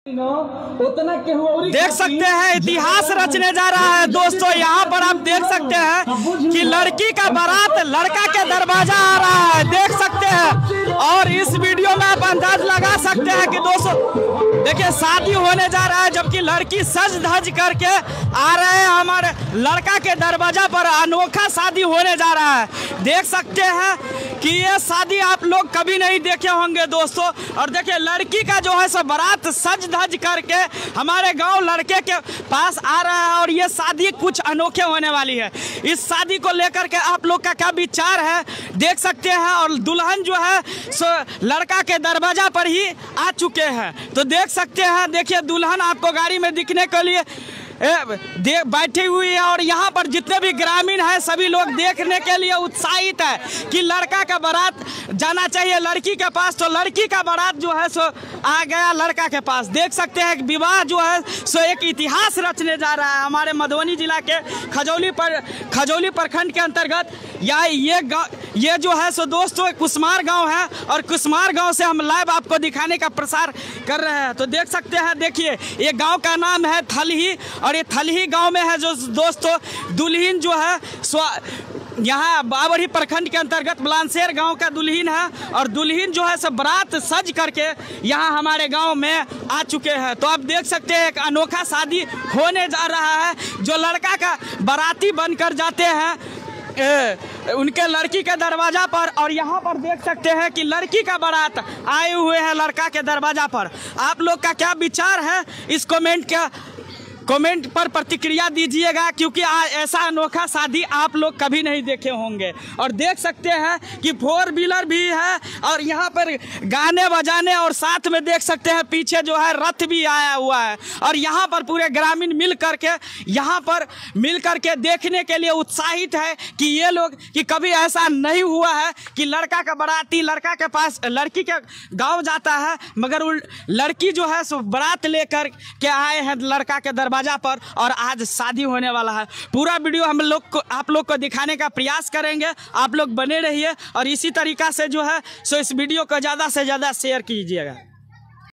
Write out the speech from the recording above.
देख सकते हैं इतिहास रचने जा रहा है दोस्तों। यहाँ पर आप देख सकते हैं कि लड़की का बारात लड़का के दरवाजा आ रहा है, देख सकते हैं। और इस वीडियो में आप अंदाज लगा सकते हैं कि दोस्तों देखिए शादी होने जा रहा है, जबकि लड़की सज धज करके आ रहे हैं हमारे लड़का के दरवाजा पर। अनोखा शादी होने जा रहा है, देख सकते हैं कि ये शादी आप लोग कभी नहीं देखे होंगे दोस्तों। और देखिए लड़की का जो है सो बारात सज धज करके हमारे गांव लड़के के पास आ रहा है और ये शादी कुछ अनोखे होने वाली है। इस शादी को लेकर के आप लोग का क्या विचार है देख सकते हैं। और दुल्हन जो है सो लड़का के दरवाजा पर ही आ चुके हैं, तो देख सकते हैं। देखिए दुल्हन आपको गाड़ी में दिखने के लिए बैठी हुई है और यहाँ पर जितने भी ग्रामीण हैं सभी लोग देखने के लिए उत्साहित है कि लड़का का बारात जाना चाहिए लड़की के पास। तो लड़की का बारात जो है सो आ गया लड़का के पास। देख सकते हैं कि विवाह जो है सो एक इतिहास रचने जा रहा है हमारे मधुबनी जिला के खजौली प्रखंड के अंतर्गत। ये जो है सो दोस्तों कुसमार गांव है और कुसमार गांव से हम लाइव आपको दिखाने का प्रसार कर रहे हैं। तो देख सकते हैं, देखिए ये गांव का नाम है थलही और ये थलही गांव में है जो दोस्तों दुल्हन जो है यहाँ बाबरी प्रखंड के अंतर्गत बलानशेर गांव का दुल्हन है और दुल्हन जो है सब बारात सज करके यहाँ हमारे गांव में आ चुके हैं। तो आप देख सकते हैं एक अनोखा शादी होने जा रहा है। जो लड़का का बाराती बनकर जाते हैं उनके लड़की के दरवाजा पर, और यहाँ पर देख सकते हैं कि लड़की का बारात आए हुए हैं लड़का के दरवाजा पर। आप लोग का क्या विचार है इस कमेंट पर प्रतिक्रिया दीजिएगा, क्योंकि ऐसा अनोखा शादी आप लोग कभी नहीं देखे होंगे। और देख सकते हैं कि 4 व्हीलर भी है और यहाँ पर गाने बजाने और साथ में देख सकते हैं पीछे जो है रथ भी आया हुआ है। और यहाँ पर पूरे ग्रामीण मिल करके देखने के लिए उत्साहित है कि ये लोग कि कभी ऐसा नहीं हुआ है कि लड़का का बाराती लड़का के पास लड़की के गाँव जाता है, मगर लड़की जो है सो बारात लेकर के आए हैं लड़का के दरबाजा पर और आज शादी होने वाला है। पूरा वीडियो आप लोग को दिखाने का प्रयास करेंगे। आप लोग बने रहिए और इसी तरीका से जो है सो इस वीडियो को ज़्यादा से ज़्यादा शेयर कीजिएगा।